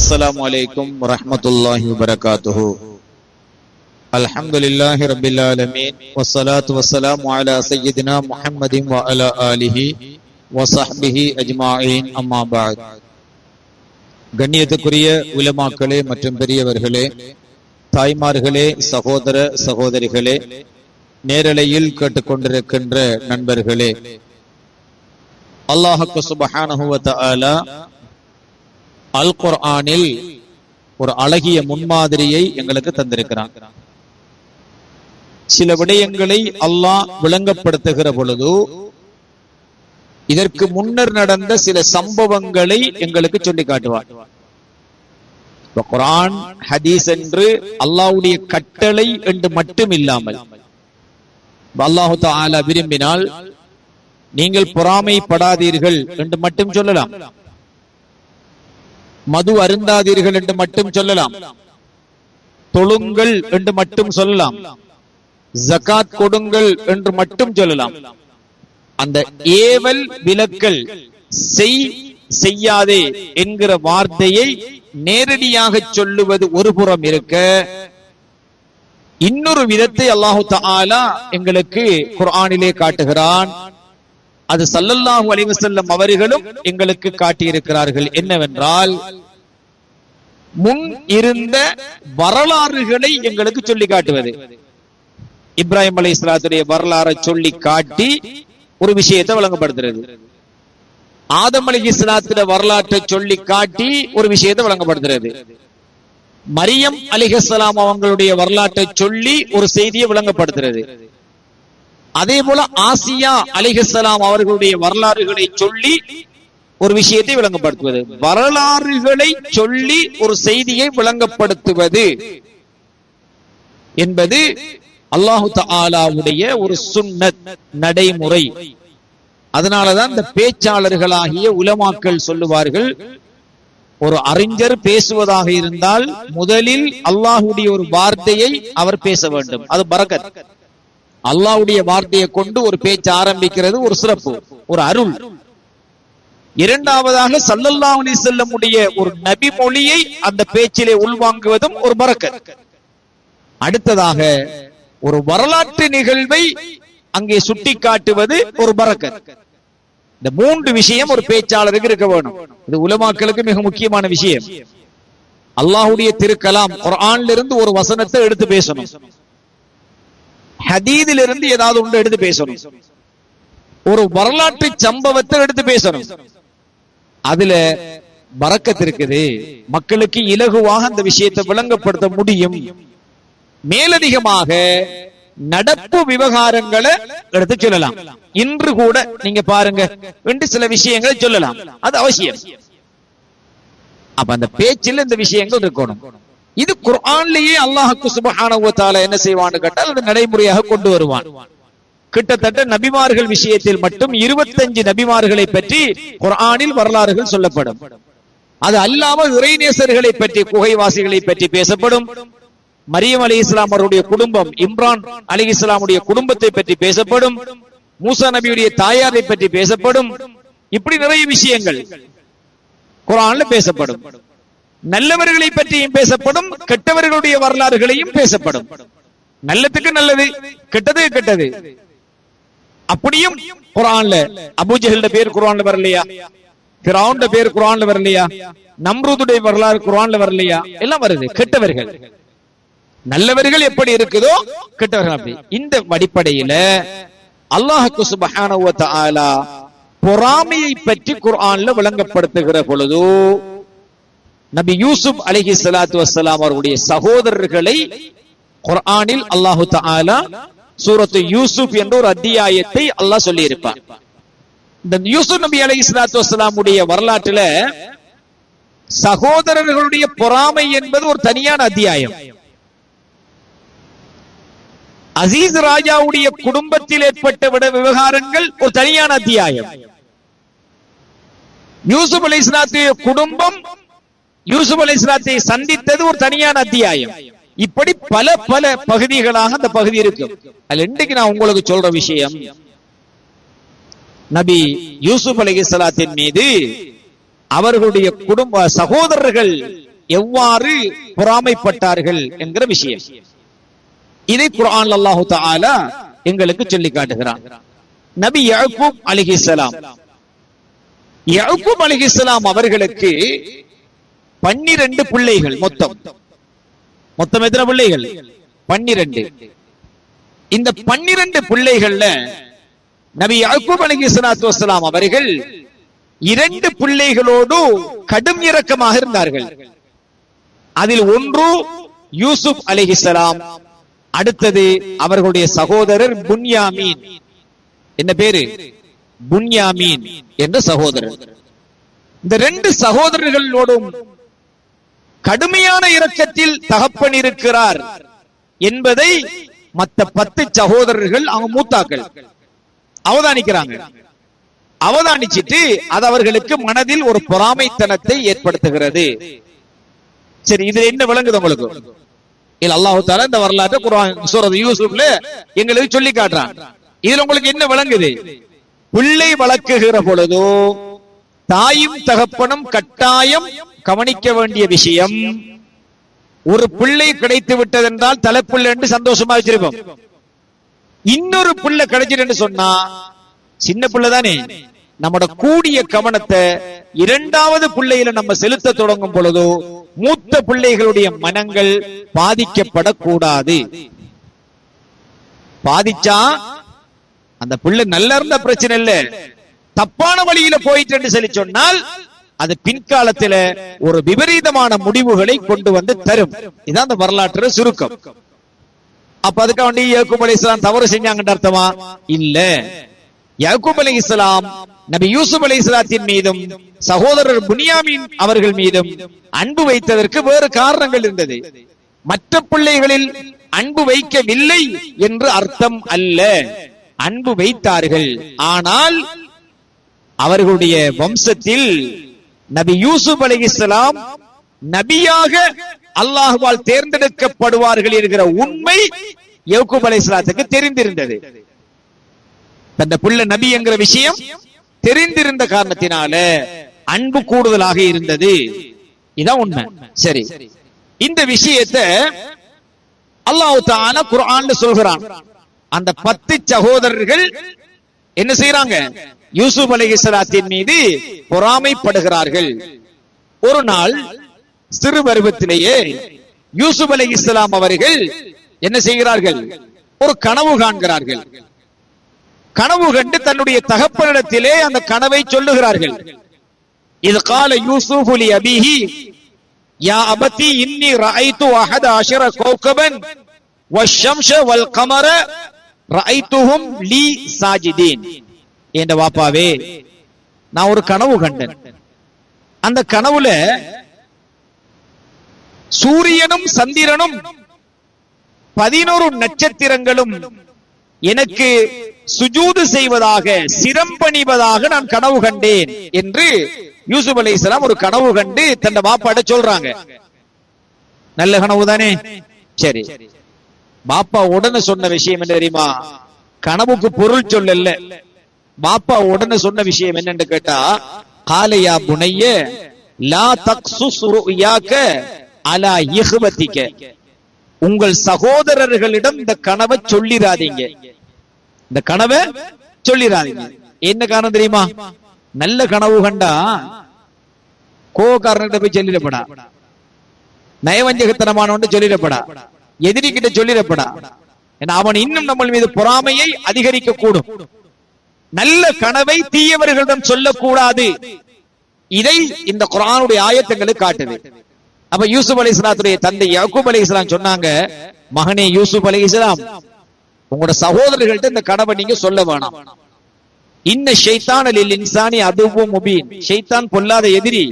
السلام عليكم ورحمة الله وبركاته. الحمد لله رب العالمين والصلاة والسلام على سيدنا محمد وعلى آله وصحبه أجمعين. أما بعد. கண்ணியத்துக்குரிய உலமாக்களே மற்றும் பெரியவர்களே, தாய்மார்களே, சகோதர சகோதரிகளே, நேரலையில் கேட்டுக்கொண்டிருக்கின்ற நண்பர்களே, அல்லாஹ் சுப்ஹானஹு வ தஆலா அல் குர்ஆனில் ஒரு அழகிய முன்மாதிரியை எங்களுக்கு தந்திருக்கிறான். சில விடயங்களை அல்லாஹ் விளங்கப்படுத்துகிற பொழுது இதற்கு முன்னர் நடந்த சில சம்பவங்களை எங்களுக்கு சொல்லி காட்டுவார். குர்ஆன் ஹதீஸ் என்று அல்லாஹ்வுடைய கட்டளை என்று மட்டும் இல்லாமல் அல்லாஹ் தஆலா விரும்பினால் நீங்கள் பொறாமைப்படாதீர்கள் என்று மட்டும் சொல்லலாம், மது அருந்தாதீர்கள் என்று மட்டும் சொல்லலாம், தொழுங்கள் என்று மட்டும் சொல்லலாம், ஜகாத் கொடுங்கள் என்று மட்டும் சொல்லலாம். அந்த ஏவல் விலக்கல் செய்யாதே என்கிற வார்த்தையை நேரடியாக சொல்லுவது ஒரு புறம் இருக்க, இன்னொரு விதத்தை அல்லாஹு தஆலா எங்களுக்கு குர்ஆனிலே காட்டுகிறான். அது ஸல்லல்லாஹு அலைஹி வஸல்லம் அவர்களும் எங்களுக்கு காட்டியிருக்கிறார்கள். என்னவென்றால், முன் இருந்த வரலாறுகளை எங்களுக்கு சொல்லி காட்டுவது. இப்ராஹிம் அலைஹிஸ்ஸலாத்துடைய வரலாறை சொல்லி காட்டி ஒரு விஷயத்தை வழங்கப்படுத்துறது, ஆதம் அலைஹிஸ்ஸலாத்துடைய வரலாற்றை சொல்லி காட்டி ஒரு விஷயத்தை வழங்கப்படுத்துறது, மரியம் அலைஹிஸ்ஸலாம் அவங்களுடைய வரலாற்றை சொல்லி ஒரு செய்தியை விளங்கப்படுத்துறது, அதே போல ஆசியா அலைஹிஸ்ஸலாம் அவர்களுடைய வரலாறுகளை சொல்லி ஒரு விஷயத்தை விளங்கப்படுத்துவது. வரலாறுகளை சொல்லி ஒரு செய்தியை விளங்கப்படுத்துவது என்பது அல்லாஹு தஆலாவுடைய ஒரு சுன்னத் நடைமுறை. அதனாலதான் இந்த பேச்சாளர்களாகிய உலமாக்கள் சொல்லுவார்கள், ஒரு அறிஞர் பேசுவதாக இருந்தால் முதலில் அல்லாஹ்வுடைய ஒரு வார்த்தையை அவர் பேச வேண்டும். அது பரக்கத். அல்லாஹ்வுடைய வார்த்தையை கொண்டு ஒரு பேச்சு ஆரம்பிக்கிறது ஒரு சிறப்பு, ஒரு அருள். இரண்டாவதாக ஸல்லல்லாஹு அலைஹி வஸல்லம் உடைய ஒரு நபி மொழியை அந்த பேச்சிலே உள்வாங்குவதும் ஒரு பரக்கத். அடுத்ததாக ஒரு வரலாற்று நிகழ்வை அங்கே சுட்டி காட்டுவது ஒரு பரக்கத். இந்த மூன்று விஷயம் ஒரு பேச்சாளருக்கு இருக்க வேணும். இது உலமாக்களுக்கு மிக முக்கியமான விஷயம். அல்லாஹ்வுடைய திருக்கலாம் குர்ஆன்ல இருந்து ஒரு வசனத்தை எடுத்து பேசணும், ஹதீஸில் இருந்து ஏதாவது ஒன்று எடுத்து பேசணும், ஒரு வரலாற்று சம்பவத்தை எடுத்து பேசணும். அதுல பரக்கத் இருக்குது, மக்களுக்கு இலகுவாக அந்த விஷயத்தை விளங்கப்படுத்த முடியும். மேலதிகமாக நடப்பு விவகாரங்களை எடுத்து சொல்லலாம். இன்று கூட நீங்க பாருங்க என்று சில விஷயங்களை சொல்லலாம், அது அவசியம். அப்ப அந்த பேச்சில் இந்த விஷயங்கள் இருக்கணும். இது குர்ஆன்லயே அல்லாஹ் சுப்ஹானஹு வ தஆலா என்ன செய்வான்னு கேட்டால் அது நடைமுறையாக கொண்டு வருவான். கிட்டத்தட்ட நபிமார்கள் விஷயத்தில் மட்டும் 25 நபிமார்களை பற்றி குர்ஆனில் வரலாறுகள் சொல்லப்படும். அது அல்லாமல் இறைநேசர்களை பற்றி, குகைவாசிகளை பற்றி பேசப்படும். மரியம் அலைஹிஸ்ஸலாம் அவருடைய குடும்பம், இம்ரான் அலைஹிஸ்ஸலாமுடைய குடும்பத்தை பற்றி பேசப்படும். மூசா நபியுடைய தாயாரை பற்றி பேசப்படும். இப்படி நிறைய விஷயங்கள் குர்ஆன்ல பேசப்படும். நல்லவர்களை பற்றியும் பேசப்படும், கெட்டவர்களுடைய வரலாறுகளையும் பேசப்படும். நல்லதுக்கு நல்லது, கெட்டது கெட்டது. அப்படியும் குர்ஆன்ல அபூஜஹல் பேர் குர்ஆன்ல வரலையா, ஃபிரௌன் பேர் குர்ஆன்ல வரலையா, நம்ரூதுடைய வரலாறு குர்ஆன்ல வரலையா? எல்லாம் வருது. கெட்டவர்கள், நல்லவர்கள் எப்படி இருக்குதோ கெட்டவர்கள் அப்படி. இந்த அடிப்படையில அல்லாஹ் சுப்ஹானஹு வ தஆலா பொறாமையை பற்றி குர்ஆன்ல விளங்கப்படுத்துகிற பொழுது நபி யூசுப் அலைஹிஸ்ஸலாத்து வஸ்ஸலாம் அவருடைய சகோதரர்களை குர்ஆனில் அல்லாஹ் தஆலா சூரத்து யூசுப் என்ற ஒரு அத்தியாயத்தை அல்லாஹ் சொல்லி இருப்பார். இந்த யூசுப் நபி அலைஹிஸ்ஸலாத்து வஸ்ஸலாம் உடைய வரலாற்றுல சகோதரர்களுடைய பொறாமை என்பது ஒரு தனியான அத்தியாயம். அசீஸ் ராஜாவுடைய குடும்பத்தில் ஏற்பட்ட விவகாரங்கள் ஒரு தனியான அத்தியாயம். யூசுப் அலைஹிஸ்ஸலாத்துடைய குடும்பம் யூசுப் அலைஹிஸ்ஸலாத்தை சந்தித்தது ஒரு தனியான அத்தியாயம். இப்படி பல பல பகுதிகளாக அந்த பகுதி இருக்கு. அதுல இன்றைக்கு நான் உங்களுக்கு சொல்ற விஷயம், நபி யூசுப் அலைஹிஸ்ஸலாத்தின் மீது அவர்களுடைய குடும்ப சகோதரர்கள் எவ்வாறு பொறாமைப்பட்டார்கள் என்கிற விஷயம். இதை குர்ஆன் அல்லாஹ் தஆலா எங்களுக்கு சொல்லி காட்டுகிறான். நபி யாக்கூப் அலைஹிஸ்ஸலாம், யாக்கூப் அலைஹிஸ்ஸலாம் அவர்களுக்கு 12 பிள்ளைகள். மொத்தம் எத்தனை பிள்ளைகள்? 12. இந்த 12 பிள்ளைகள்ல நபி யாக்கூப் அலைஹிஸ்ஸலாத்து வஸ்ஸலாம் அவர்கள் 2 பிள்ளைகளோடு கடும் இரக்கமாக இருந்தார்கள். அதில் ஒன்று யூசுப் அலைஹிஸ்ஸலாம், அடுத்தது அவர்களுடைய சகோதரர் புன்யாமீன். என்ன பேரு? புன்யாமீன் என்ற சகோதரர். இந்த 2 சகோதரர்களோடும் கடுமையான இரக்கத்தில் தகப்பன் இருக்கிறார் என்பதை மற்ற 10 சகோதரர்கள் அவங்க மூத்தாக்கள் அவதானிக்கிறாங்க. அவதானிச்சிட்டு அது அவர்களுக்கு மனதில் ஒரு பொறாமைத்தனத்தை ஏற்படுத்துகிறது. சரி, இது என்ன விளங்குது உங்களுக்கு? இல்ல, அல்லாஹ் தஆலா இந்த வரலாற்றை குர்ஆன் சூரத் யூசுப்ல எங்களுக்கு சொல்லி காட்டுறான். இதுல உங்களுக்கு என்ன விளங்குது? பிள்ளை வளர்க்குகிற பொழுதோ தாயும் தகப்பனும் கட்டாயம் கவனிக்க வேண்டிய விஷயம், ஒரு பிள்ளை கிடைத்து விட்டது என்றால் தலைப்பிள்ளை என்று சந்தோஷமா வச்சிருப்போம். இன்னொரு பிள்ளை கிடைச்சிட்டு சொன்னா சின்ன பிள்ளை தானே, நம்மட கூடிய கவனத்தை 2வது பிள்ளையில நம்ம செலுத்த தொடங்கும் பொழுதோ மூத்த பிள்ளைகளுடைய மனங்கள் பாதிக்கப்படக்கூடாது. பாதிச்சா அந்த பிள்ளை நல்லா இருந்த பிரச்சனை இல்ல, தப்பான வழியில போயிட்டு சொல்லி சொன்னால் அது பின்காலத்துல ஒரு விபரீதமான முடிவுகளை கொண்டு வந்து தரும். இதான் அந்த வரலாற்று சுருக்கம். அப்ப அதுக்காக வேண்டி யாக்கூப் அலைஹிஸ்ஸலாம் தவறு செஞ்சாங்கன்ற அர்த்தமா? இல்ல. யாக்கூப் அலைஹிஸ்ஸலாம் நபி யூசுப் அலைஹிஸ்ஸலாத்தின் மீதும் சகோதரர் புன்யாமீன் அவர்கள் மீதும் அன்பு வைத்ததற்கு வேறு காரணங்கள் இருந்தது. மற்ற பிள்ளைகளில் அன்பு வைக்கவில்லை என்று அர்த்தம் அல்ல. அன்பு வைத்தார்கள். ஆனால் அவர்களுடைய வம்சத்தில் நபி யூசுப் அலைஹிஸ்ஸலாம் நபியாக அல்லாஹ்வால் தேர்ந்தெடுக்கப்படுவார்கள் என்கிற உண்மை யாக்கூப் அலைஹிஸ்ஸலாத்துக்கு தெரிந்திருந்தது. தந்த பிள்ளை நபி என்கிற விஷயம் தெரிந்திருந்த காரணத்தினால அன்பு கூடுதலாக இருந்தது. இதான் உண்மை. சரி, இந்த விஷயத்தை அல்லாஹ் தஆலா குர்ஆன்ல சொல்கிறான். அந்த 10 சகோதரர்கள் என்ன செய்யறாங்க? யூசுப் அலைஹிஸ்ஸலாத்தின் மீது பொறாமைப்படுகிறார்கள். ஒரு நாள் சிறு பருவத்திலேயே யூசுப் அலைஹிஸ்ஸலாம் அவர்கள் என்ன செய்கிறார்கள்? ஒரு கனவு காண்கிறார்கள். கனவு கண்டு தன்னுடைய தகப்பனிடத்திலே அந்த கனவை சொல்லுகிறார்கள். இது கால யூசுப் லி அபீஹி யா அபதி இன்னி ரஅய்து அஹத அஷர கௌகபன் வஷம்ஸ வல் கமர ரஅய்துஹும் லீ சாஜிதீன். என்ற வாப்பாவே, நான் ஒரு கனவு கண்டேன். அந்த கனவுல சூரியனும் சந்திரனும் 11 நட்சத்திரங்களும் எனக்கு சுஜூது செய்வதாக, சிரம்பணிவதாக நான் கனவு கண்டேன் என்று யூசுப் அலைஹிஸ்ஸலாம் ஒரு கனவு கண்டு தன் பாப்பாட்ட சொல்றாங்க. நல்ல கனவு தானே? சரி, பாப்பா உடனே சொன்ன விஷயம் என்ன தெரியுமா? கனவுக்கு பொருள் சொல்லல. பாப்பா உடனே சொன்ன விஷயம் என்னன்னு கேட்டா, காலையா புனைய லா தக்சுஸ் ருயாக அலா இஹ்வதிக, உங்கள் சகோதரர்களிடம் இந்த கனவை சொல்லிராதீங்க. இந்த கனவை சொல்லிராதீங்க. என்ன காரணம் தெரியுமா? நல்ல கனவு கண்டா கோகாரன்கிட்ட போய் சொல்லிடப்படா, நயவஞ்சகத்தனமான சொல்லிடப்படா, எதிரி கிட்ட சொல்லிடப்படா. அவன் இன்னும் நம்ம மீது பொறாமையை அதிகரிக்க கூடும். நல்ல கனவை தீயவர்களிடம் சொல்லக்கூடாது. இதை இந்த குர்ஆனுடைய ஆயத்துங்களுக்கு காட்டுது. அப்ப யூசுப் அலைஹிஸ்ஸலாத்துடைய தந்தை யாக்கூப் அலைஹிஸ்ஸலாம் சொன்னாங்க, மகனே யூசுப் அலைஹிஸ்ஸலாம், உங்களோட சகோதரர்கள்ட்ட இந்த கனவை நீங்க சொல்ல வேணாம். இன்ன ஷைத்தான லில் இன்சானி அதுவும் முபீன், ஷைத்தான் பொல்லாத எதிரி,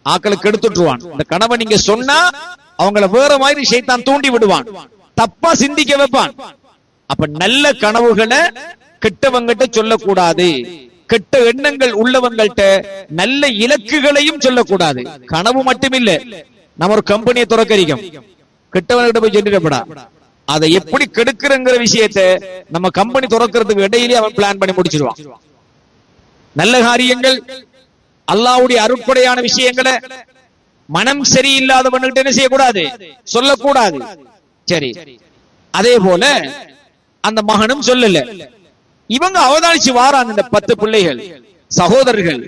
ஆக்களுக்கு எடுத்துட்டுவான். இந்த கனவை நீங்க சொன்னா அவங்கள வேற மாதிரி ஷைத்தான் தூண்டி விடுவான், தப்பா சிந்திக்க வைப்பான். அப்ப நல்ல கனவுகளை கெட்டவங்கிட்ட சொல்லக்கூடாது, கெட்ட எண்ணங்கள் உள்ளவங்கள்ட்ட நல்ல இலக்குகளையும் சொல்லக்கூடாது. கனவு மட்டுமில்ல, நம்ம ஒரு கம்பெனியை துறக்கறிக்கும், கெட்டவன்கிட்ட போய் சொல்லிடப்படா. அதை எப்படி கெடுக்கிறங்கிற விஷயத்த நம்ம கம்பெனி துறக்கிறதுக்கு இடையிலே அவன் பிளான் பண்ணி முடிச்சிருவான். நல்ல காரியங்கள், அல்லாஹ்வுடைய அருட்கொடையான விஷயங்களை மனம் சரியில்லாதவன்கிட்ட என்ன செய்யக்கூடாது, சொல்லக்கூடாது. சரி, அதே போல அந்த மகனும் சொல்லல. இவங்க அவதானிச்சு வாராங்க. இந்த 10 பிள்ளைகள் சகோதரர்கள்.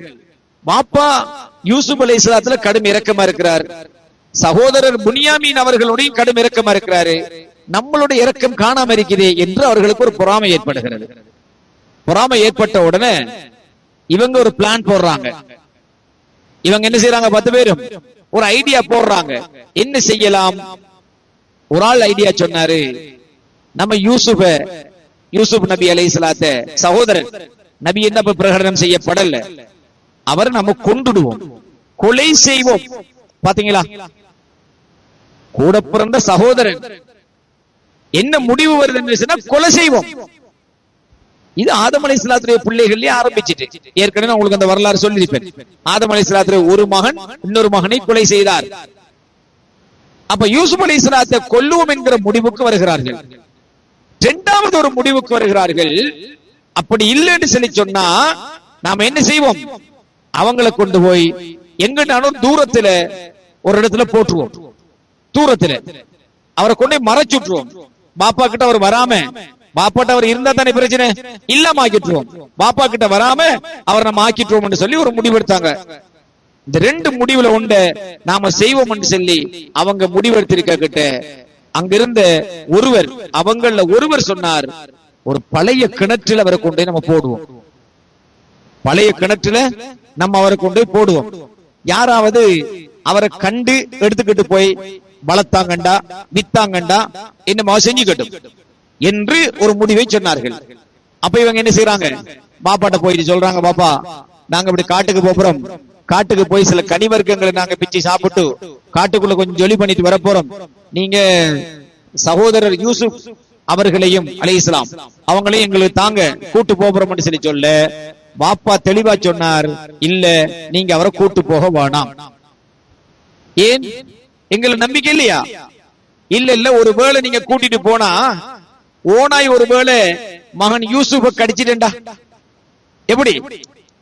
பாப்பா யூசுப் அலைஹிஸ்ஸலாத்துல கடும் இரக்கமா இருக்கிறார், சகோதரர் புனியாமீன் அவர்களுடைய கடும் இரக்கமா இருக்கிறாரு, நம்மளுடைய இரக்கம் காணாம இருக்குதே என்று அவர்களுக்கு ஒரு பொறாமை ஏற்படுகிறது. பொறாமை ஏற்பட்ட உடனே இவங்க ஒரு பிளான் போடுறாங்க. இவங்க என்ன செய்யறாங்க, 10 பேரும் ஒரு ஐடியா போடுறாங்க. என்ன செய்யலாம்? ஒரு ஆள் ஐடியா சொன்னாரு, நம்ம யூசுப் நபி அலைஹிஸ்ஸலாத்த சகோதரர் நபி என்ன பிரகடனம் செய்யப்படல, அவர் நம்ம கொண்டுடுவோம், கொலை செய்வோம். பாத்தீங்களா, கூட பிறந்த சகோதரன் என்ன முடிவு வருதுன்னு கொலை செய்வோம். இது ஆதம் அலைஹிஸ்ஸலாத்துடைய பிள்ளைகளே ஆரம்பிச்சிட்டு, ஏற்கனவே உங்களுக்கு அந்த வரலாறு சொல்லியிருப்பேன். ஆதம் அலைஹிஸ்ஸலாத்துடைய ஒரு மகன் இன்னொரு மகனை கொலை செய்தார். அப்ப யூசுப் அலைஹிஸ்ஸலாத்தை கொல்லுவோம் என்கிற முடிவுக்கு வருகிறார்கள். இரண்டாவது ஒரு முடிவுக்கு வருகிறார்கள். அப்படி இல்லைன்னு சொல்லி சொன்னா நாம என்ன செய்வோம், அவங்களை கொண்டு போய் எங்கனாலும் தூரத்துல ஒரு இடத்துல போட்டுருவோம். தூரத்துல அவரை கொண்டு மறைச்சுட்டுருவோம். பாப்பா கிட்ட அவர் வராம, பாப்பாட்ட அவர் இருந்தா தானே பிரச்சனை, இல்லாம ஆக்கிட்டுருவோம். பாப்பா கிட்ட வராம அவர் நம்ம ஆக்கிட்டுருவோம் சொல்லி ஒரு முடிவெடுத்தாங்க. இந்த 2 முடிவுல உண்ட நாம செய்வோம் என்று சொல்லி அவங்க முடிவெடுத்திருக்க கிட்ட அங்கிருந்த ஒருவர், அவங்கள ஒருவர் சொன்னார், ஒரு பழைய கிணற்றில் அவரை கொண்டு நம்ம போடுவோம். பழைய கிணற்றுல நம்ம அவரை கொண்டு போடுவோம். யாராவது அவரை கண்டு எடுத்துக்கிட்டு போய் வளர்த்தாங்கண்டா வித்தாங்கண்டா என்னமா செஞ்சுக்கட்டும் என்று ஒரு முடிவை சொன்னார்கள். அப்ப இவங்க என்ன செய்யறாங்க, பாப்பாட்ட போயிட்டு சொல்றாங்க, பாப்பா நாங்க இப்படி காட்டுக்கு போறோம், காட்டுக்கு போய் சில கனி வர்க்கங்களை நாங்க பிச்சு சாப்பிட்டு காட்டுக்குள்ள கொஞ்சம் ஜொலி பண்ணிட்டு வர போறோம், நீங்க சகோதரர் யூசுப் அவர்களையும் அலைஹிஸ்ஸலாம் அவங்களையும் எங்களுக்கு தாங்க கூட்டு போறோம் சொல்லி சொல்ல, பாப்பா தெளிவா சொன்னார், இல்ல நீங்க அவரை கூட்டு போக வேணாம். ஏன், எங்களை நம்பிக்கை இல்லையா? இல்ல ஒருவேளை நீங்க கூட்டிட்டு போனா ஓனாய் ஒருவேளை மகன் யூசுஃப கடிச்சிட்டா எப்படி?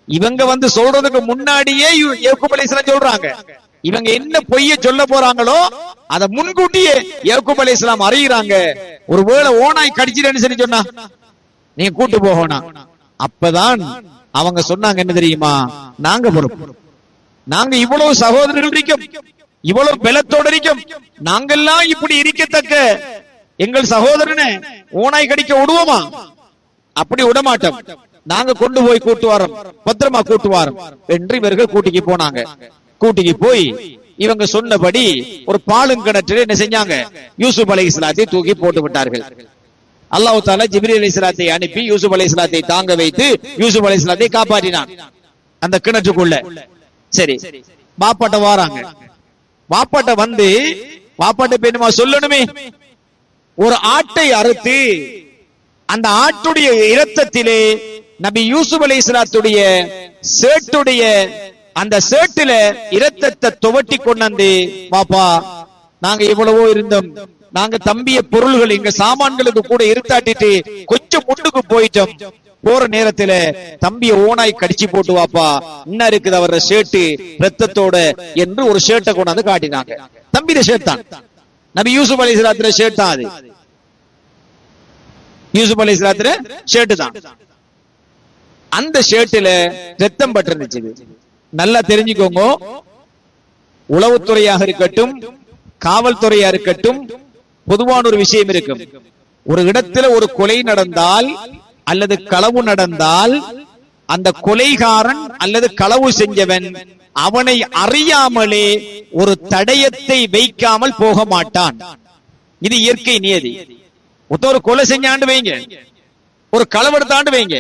இவங்க வந்து சொல்றதுக்கு முன்னாடியே யாக்கூப் அலைஹிஸ்ஸலாம் சொல்றாங்க. இவங்க என்ன பொய்ய சொல்ல போறாங்களோ அத முன்கூட்டியே யாக்கூப் அலைஹிஸ்ஸலாம் அறியறாங்க. ஒருவேளை ஓனாய் கடிச்சிட்டேன்னு சொல்லி சொன்னா நீங்க கூட்டு போகணும். அப்பதான் அவங்க சொன்னாங்க, என்ன தெரியுமா, நாங்க பொறுப்பு, நாங்க இவ்வளவு சகோதரர்கள் இருக்கும், இவ்வளவு பலத்தோடு இருக்கும், நாங்கெல்லாம் இப்படி இருக்கத்தக்க எங்கள் சகோதரனை ஓனாய் கடிக்க விடுவோமா? அப்படி விடமாட்டோம், நாங்க கொண்டு போய் கூட்டு வரோம், பத்திரமா கூட்டு வரோம் என்று இவர்கள் கூட்டிக்கு போனாங்க. கூட்டிக்கு போய் இவங்க சொன்னபடி ஒரு பாலுங்கிணற்றில் என்ன செஞ்சாங்க, யூசுப் அலைஹிஸ்ஸலாத்தை தூக்கி போட்டு விட்டார்கள். அல்லாஹ் தஆலா ஜிப்ரீல் அலைஹிஸ்ஸலாத்தை அனுப்பி யூசுப் அலைஹிஸ்ஸலாத்தை தாங்க வைத்து யூசுப் அலைஹிஸ்ஸலாத்தை காப்பாற்றினான் அந்த கிணற்றுக்குள்ள. சரி, பாப்பாட்ட வாராங்க. பாப்பாட்ட வந்து பாப்பாட்ட பெண்ணுமா சொல்லணுமே, ஒரு ஆட்டை அறுத்து அந்த ஆட்டுடைய இரத்தத்திலே நபி யூசுப் அலைஹிஸ்ஸலாத்துடைய சேட்டுடைய அந்த சேட்டுல இரத்தத்தை துவட்டி கொண்டு, பாப்பா நாங்க இவ்வளவோ இருந்தோம், நாங்க தம்பிய பொருள்கள் எங்க சாமான்களுக்கு கூட இருத்தாட்டிட்டு கொஞ்சம் முன்னுக்கு போயிட்டோம், போற நேரத்துல தம்பிய ஓனாய் கடிச்சு போட்டு வாப்பா, இன்னும் இருக்குது அவர ஷர்ட் ரத்தத்தோட என்று ஒரு ஷர்ட்டை கொண்டாந்து காட்டினாங்க. தம்பிட ஷர்ட் தான், நபி யூசுப் அலைஹிஸ்ஸலாத்துடைய ஷர்ட் தான், அது யூசுப் அலைஹிஸ்ஸலாத்துடைய ஷர்ட் தான். அந்த ஷர்ட்ல ரத்தம் பட்டிருந்துச்சு. நல்லா தெரிஞ்சுக்கோங்க, உளவுத்துறையாக இருக்கட்டும் காவல்துறையா இருக்கட்டும், பொதுவான ஒரு விஷயம் இருக்கும். ஒரு இடத்துல ஒரு கொலை நடந்தால் அல்லது களவு நடந்தால் அந்த கொலைகாரன் அல்லது களவு செஞ்சவன் அவனை அறியாமலே ஒரு தடயத்தை வைக்காமல் போக மாட்டான். இது இயற்கை நியதி. ஒரு கொலை செஞ்சாண்டு வைங்க, ஒரு களவெடுத்தாண்டு வைங்க,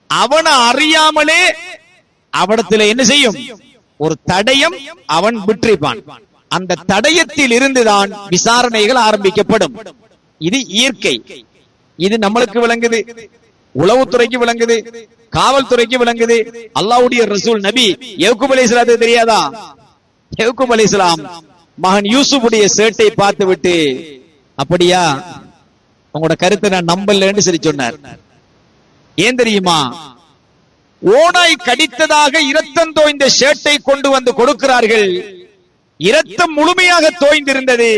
அவனை அறியாமலே அவடத்துல என்ன செய்யும், ஒரு தடயம் அவன் விற்றிப்பான். அந்த தடயத்தில் இருந்துதான் விசாரணைகள் ஆரம்பிக்கப்படும். இது இயற்கை. இது நம்மளுக்கு விளங்குது, உளவுத்துறைக்கு விளங்குது, காவல்துறைக்கு விளங்குது. அல்லாஹ்வுடைய ரசூல் நபி யாக்கூப் அலைஹிஸ்ஸலாத்துக்கு தெரியாதா? யாக்கூப் அலைஹிஸ்ஸலாம் மகன் யூசுஃபுடைய சேட்டை பார்த்து விட்டு, அப்படியா உங்களோட கருத்தை நான் நம்பலன்னு சொல்லி சொன்னார். ஏன் தெரியுமா? ஓனாய் கடித்ததாக இரத்தம் தோய்ந்த ஷர்ட்டை கொண்டு வந்து கொடுக்கிறார்கள். இரத்தம் முழுமையாக தோய்ந்திருந்தது.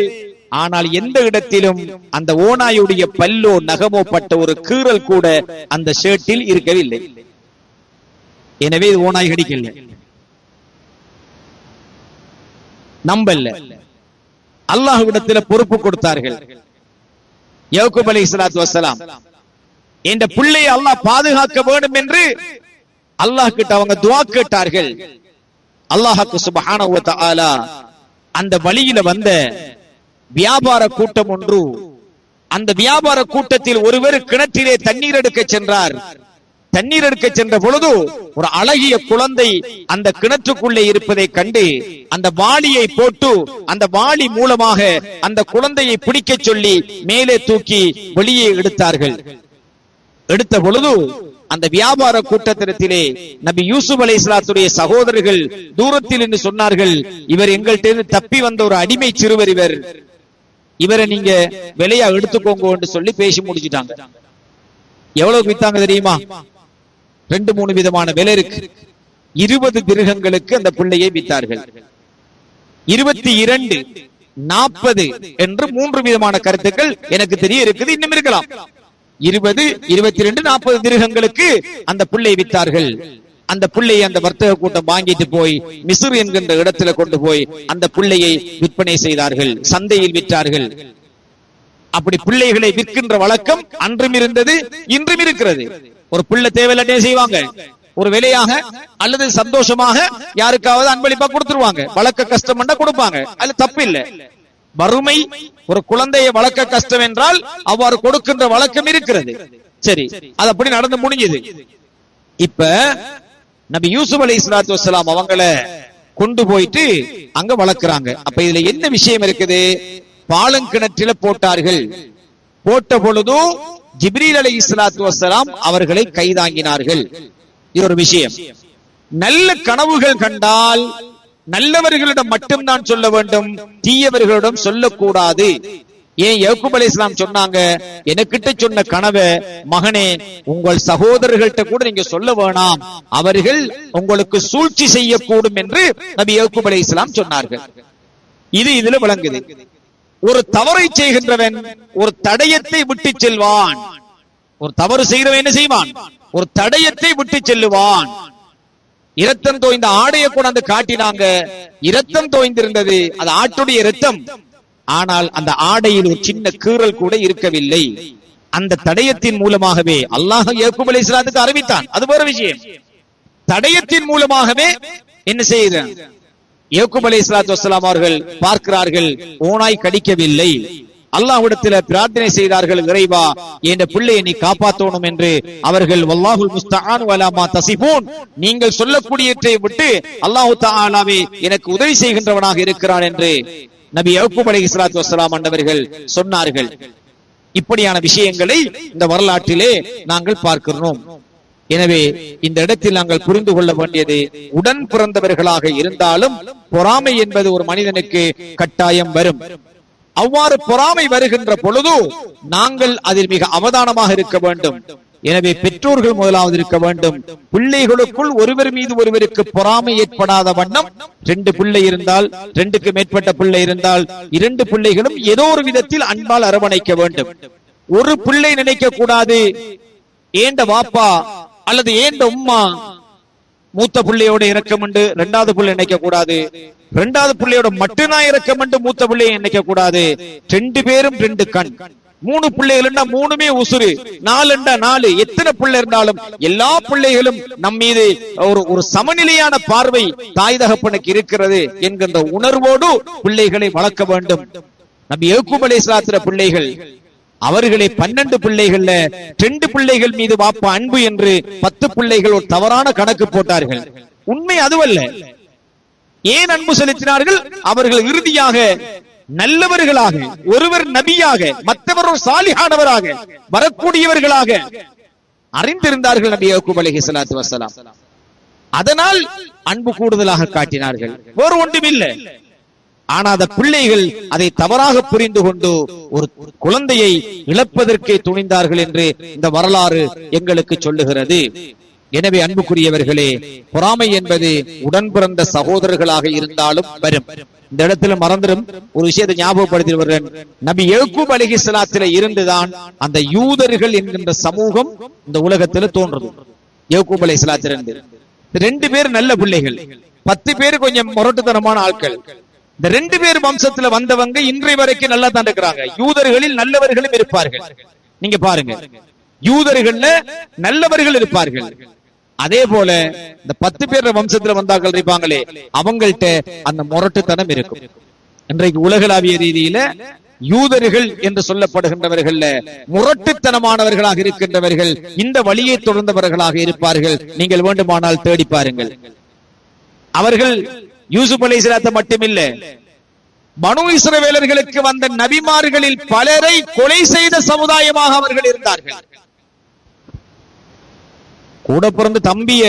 ஆனால் எந்த இடத்திலும் அந்த ஓநாயுடைய பல்லோ நகமோ பட்ட ஒரு கீறல் கூட அந்த ஷர்ட்டில் இருக்கவில்லை. எனவே ஓநாய் கடிக்கல, நம்பல்ல. அல்லாஹ்விடத்தில் பொறுப்பு கொடுத்தார்கள். யாக்கூப் அலைஹிஸ்ஸலாத்து வஸ்ஸலாம் இந்த பிள்ளையை அல்லாஹ் பாதுகாக்க வேண்டும் என்று அல்லாஹ் கிட்ட அவங்க துஆ கேட்டார்கள். அல்லாஹ் சுப்ஹானஹு வ தஆலா அந்த வழியில வந்த வியாபார கூட்டம் ஒன்று, அந்த வியாபார கூட்டத்தில் ஒருவர் கிணற்றிலே தண்ணீர் எடுக்க சென்றார். தண்ணீர் எடுக்க சென்ற பொழுது ஒரு அழகிய குழந்தை அந்த கிணற்றுக்குள்ளே இருப்பதை கண்டு அந்த வாளியை போட்டு அந்த வாளி மூலமாக அந்த குழந்தையை பிடிக்க சொல்லி மேலே தூக்கி வெளியே எடுத்தார்கள். எடுத்த பொழுது அந்த வியாபார கூட்டத்திலே நபி யூசுப் அலைஹிஸ்ஸலாத்துடைய சகோதரர்கள் தூரத்தில் என்று சொன்னார்கள், இவர் எங்கள்கிட்ட தப்பி வந்த ஒரு அடிமை சிறுவர், இவரை நீங்க விலையா எடுத்துக்கோங்க என்று சொல்லி பேசி முடிச்சுட்டாங்க. எவ்வளவு வித்தாங்க தெரியுமா? 2-3 விதமான விலை இருக்கு. 20 திர்ஹங்களுக்கு அந்த பிள்ளையை வித்தார்கள். 22, 40 என்று 3 விதமான கருத்துக்கள் எனக்கு தெரிய இருக்குது, இன்னும் இருக்கலாம். 20, 22, 40 திர்ஹங்களுக்கு அந்த பிள்ளை வித்தார்கள். அந்த பிள்ளையை அந்த வர்த்தக கூட்டம் வாங்கிட்டு போய் மிஸ்ர் என்கின்ற இடத்துல கொண்டு போய் அந்த பிள்ளையை விற்பனை செய்தார்கள், சந்தையில் விற்றார்கள். அப்படி பிள்ளைகளை விற்கின்ற வழக்கம் அன்றும் இருந்தது, இன்றும் இருக்கிறது. ஒரு பிள்ளை தேவையில்லாட்டே செய்வாங்க, ஒரு விலையாக அல்லது சந்தோஷமாக யாருக்காவது அன்பளிப்பா கொடுத்துருவாங்க. வளர்க்க கஷ்டம் பண்ணா கொடுப்பாங்க, அதுல தப்பு இல்லை. வறுமை ஒரு குழந்தையை வளர்க்க கஷ்டம் என்றால் அவ்வாறு கொடுக்கின்ற வழக்கம் இருக்கிறது. சரி, அது அப்படி நடந்து முடிஞ்சது. இப்ப நபி யூசுப் அலைஹிஸ்ஸலாத்து வஸ்ஸலாம் அவங்கள கொண்டு போயிட்டு அங்க வளர்க்கிறாங்க. அப்ப இதுல என்ன விஷயம் இருக்குது? பாலங்கிணற்றில போட்டார்கள். போட்ட பொழுது ஜிப்ரீல் அலைஹிஸ்ஸலாத்து வஸ்ஸலாம் அவர்களை கைதாங்கினார்கள். இது ஒரு விஷயம். நல்ல கனவுகள் கண்டால் நல்லவர்களிடம் மட்டும்தான் சொல்ல வேண்டும், தீயவர்களிடம் சொல்லக்கூடாது. ஏன் யாக்கூப் அலைஹிஸ்ஸலாம் சொன்னாங்க, எனக்கிட்ட சொன்ன கனவை மகனே உங்கள் சகோதரர்கள்ட்ட கூட நீங்க சொல்ல வேணாம், அவர்கள் உங்களுக்கு சூழ்ச்சி செய்யக்கூடும் என்று நபி யாக்கூப் அலைஹிஸ்ஸலாம் சொன்னார்கள். இது இதுல விளங்குது. ஒரு தவறை செய்கின்றவன் ஒரு தடயத்தை விட்டு செல்வான். ஒரு தவறு செய்கிறவன் என்ன செய்வான்? ஒரு தடயத்தை விட்டு செல்லுவான். இரத்தம் தோய்ந்த ஆடையை கொண்டாந்து காட்டினாங்க, இரத்தம் தோய்ந்திருந்தது, அது ஆட்டுடைய இரத்தம். ஆனால் அந்த ஆடையில் ஒரு சின்ன கீறல் கூட இருக்கவில்லை. அந்த தடயத்தின் மூலமாகவே அல்லாஹ் யாக்கூப் அலைஹிஸ்ஸலாத்துக்கு அறிவித்தான். அது வேற விஷயம். தடயத்தின் மூலமாகவே என்ன செய்கிறான்? யாக்கூப் அலைஹிஸ்ஸலாத்து வஸ்ஸலாம் அவர்கள் பார்க்கிறார்கள், ஓநாய் கடிக்கவில்லை. அல்லாஹ்விடத்தில் பிரார்த்தனை செய்தார்கள், இறைவா என்ற பிள்ளையை நீ காப்பாற்றணும் என்று. அவர்கள் வல்லாஹுல் முஸ்தஆன் வலா மா தஸிஃபூன், நீங்கள் சொல்லக்கூடியவற்றை விட்டு அல்லாஹ் தஆலாவே எனக்கு உதவி செய்கின்றவனாக இருக்கிறான் என்று நபி யாக்கூப் அலைஹிஸ்ஸலாத்து வஸ்ஸலாம் அவர்கள் சொன்னார்கள். இப்படியான விஷயங்களை இந்த வரலாற்றிலே நாங்கள் பார்க்கிறோம். எனவே இந்த இடத்தில் நாங்கள் புரிந்து கொள்ள வேண்டியது, உடன் பிறந்தவர்களாக இருந்தாலும் பொறாமை என்பது ஒரு மனிதனுக்கு கட்டாயம் வரும். அவ்வாறு பொறாமை வருகின்ற பொழுது நாங்கள் அதில் மிக அவதானமாக இருக்க வேண்டும். எனவே பெற்றோர்கள் முதலாவது இருக்க வேண்டும். பிள்ளைகளுக்குள் ஒருவர் மீது ஒருவருக்கு பொறாமை ஏற்படாத வண்ணம் 2 பிள்ளை இருந்தால், 2க்கு மேற்பட்ட பிள்ளை இருந்தால் 2 பிள்ளைகளும் ஏதோ ஒரு விதத்தில் அன்பால் அரவணைக்க வேண்டும். ஒரு பிள்ளை நினைக்க கூடாது, ஏண்ட வாப்பா அல்லது ஏண்ட உம்மா மூத்த பிள்ளையோட இரக்கம் உண்டு, 2வது பிள்ளை நினைக்க கூடாது. 2வது பிள்ளையோட மட்டும்தான் இரக்கம் உண்டு, மூத்த பிள்ளையை நினைக்க கூடாது. 2 பேரும் 2 கண். 3 பிள்ளைகள் 3மே உசுறு, 4 எத்தனை பிள்ளை இருந்தாலும் எல்லா பிள்ளைகளும் நம் மீது ஒரு சமநிலையான பார்வை தாய் தகப்பனுக்கு இருக்கிறது என்கின்ற உணர்வோடு பிள்ளைகளை வளர்க்க வேண்டும். நபி யாக்கூப் அலைஹிஸ்ஸலாத்து பிள்ளைகள் அவர்களே 12 பிள்ளைகள்ல 2 பிள்ளைகள் மீது வாப்பா அன்பு என்று 10 பிள்ளைகள் ஒரு தவறான கணக்கு போட்டார்கள். உண்மை அதுவல்ல. ஏன் அன்பு செலுத்தினார்கள்? அவர்கள் இறுதியாக நல்லவர்களாக, ஒருவர் நபியாக, மற்றவர் ஒரு சாலிஹானவராக வரக்கூடியவர்களாக அறிந்திருந்தார்கள் நபி யாக்கூப் அலைஹிஸ்ஸலாத்து வஸ்ஸலாம். அதனால் அன்பு கூடுதலாக காட்டினார்கள், வேறு ஒன்றுமில்லை. ஆனால் அந்த பிள்ளைகள் அதை தவறாக புரிந்து கொண்டு ஒரு குழந்தையை இழப்பதற்கே துணிந்தார்கள் என்று இந்த வரலாறு எங்களுக்கு சொல்லுகிறது. எனவே அன்புக்குரியவர்களே, பொறாமை என்பது உடன் பிறந்த சகோதரர்களாக இருந்தாலும் வரும். இந்த இடத்துல மறந்துடும் ஒரு விஷயத்தை ஞாபகப்படுத்தி வருகிறேன். நபி யக்கூப் அலைஹிஸ்ஸலாத்திலே இருந்துதான் அந்த யூதர்கள் என்கின்ற சமூகம் இந்த உலகத்துல தோன்றது. யக்கூப் அலைஹிஸ்ஸலாத்திலிருந்து 2 பேர் நல்ல பிள்ளைகள், 10 பேர் கொஞ்சம் முரட்டுத்தனமான ஆட்கள். இந்த 2 பேர் வம்சத்துல வந்தவங்க இன்றைய வரைக்கும் நல்லா தான் இருக்கிறாங்க. யூதர்களில் நல்லவர்களும் இருப்பார்கள். நீங்க பாருங்க, யூதர்கள்ல நல்லவர்கள் இருப்பார்கள். அதே போல இந்த 10 பேர் வம்சத்துல வந்தார்கள் இருப்பாங்களே, அவங்கள்ட்ட அந்த முரட்டுத்தனம் இருக்கும். இன்றைக்கு உலகளாவிய ரீதியில யூதர்கள் என்று சொல்லப்படுகின்றவர்கள் முரட்டுத்தனமானவர்களாக இருக்கின்றவர்கள் இந்த வழியை தொடர்ந்தவர்களாக இருப்பார்கள். நீங்கள் வேண்டுமானால் தேடி பாருங்கள். அவர்கள் யூசுப் அலைஹிஸ்ஸலாத்தை மட்டுமில்ல, பனு இஸ்ரவேலர்களுக்கு வந்த நபிமார்களில் பலரை கொலை செய்த சமுதாயமாக அவர்கள் இருந்தார்கள். கூட பிறந்த தம்பிய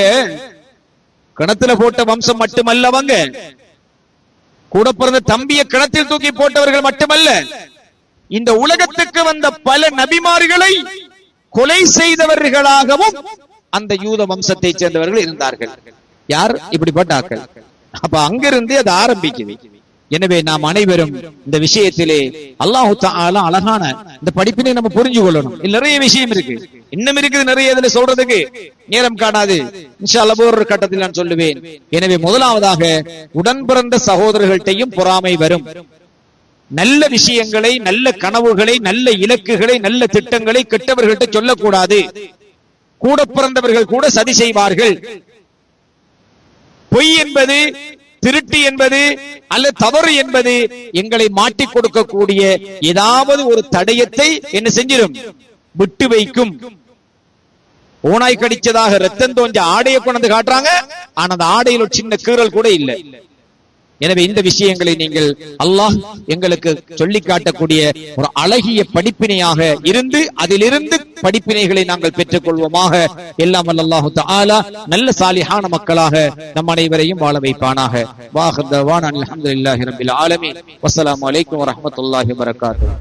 கிணத்துல போட்ட வம்சம் மட்டுமல்ல அவங்க, கூட பிறந்த தம்பிய கிணத்தில் தூக்கி போட்டவர்கள் மட்டுமல்ல, இந்த உலகத்துக்கு வந்த பல நபிமார்களை கொலை செய்தவர்களாகவும் அந்த யூத வம்சத்தை சேர்ந்தவர்கள் இருந்தார்கள். யார் இப்படிப்பட்ட ஆக்கள்? அப்ப அங்கிருந்து அது ஆரம்பிக்குது. எனவே நாம் அனைவரும் இந்த விஷயத்திலே அல்லாஹ் தஆலா அழகான இந்த படிப்பினை நம்ம புரிஞ்சு கொள்ளணும். இதுல நிறைய விஷயம் இருக்கு, இன்னும் இருக்குது நிறைய, இதுல சொல்றதுக்கு நேரம் காணாது. இன்ஷா அல்லாஹ் ஒரு கட்டத்தில் நான் சொல்லுவேன். எனவே முதலாவதாக உடன் பிறந்த சகோதரர்கள்ட்டையும் பொறாமை வரும். நல்ல விஷயங்களை, நல்ல கனவுகளை, நல்ல இலக்குகளை, நல்ல திட்டங்களை கெட்டவர்கள்ட்ட சொல்லக்கூடாது. கூட பிறந்தவர்கள் கூட சதி செய்வார்கள். பொய் என்பது, திருட்டு என்பது அல்லது தவறு என்பது எங்களை மாட்டிக் கொடுக்கக்கூடிய ஏதாவது ஒரு தடயத்தை என்ன செஞ்சிடும்? விட்டு வைக்கும். ஓனாய் கடிச்சதாக ரத்தம் தோஞ்ச ஆடையை கொண்டு காட்டுறாங்க, ஆனா அந்த ஆடையில் ஒரு சின்ன கீறல் கூட இல்லை. எனவே இந்த விஷயங்களை நீங்கள் அல்லாஹ் எங்களுக்கு சொல்லி காட்டக்கூடிய ஒரு அழகிய படிப்பினையாக இருந்து அதிலிருந்து படிப்பினைகளை நாங்கள் பெற்றுக் கொள்வோமாக. எல்லாம் அல்லாஹு தஆலா நல்ல சாலிஹான மக்களாக நம் அனைவரையும் வாழ வைப்பானாக. வாஹ் தவானா அல்ஹம்துலில்லாஹி ரப்பில் ஆலமீன். வஸ்ஸலாமு அலைக்கும் வரஹ்மத்துல்லாஹி வபரகாத்துஹு.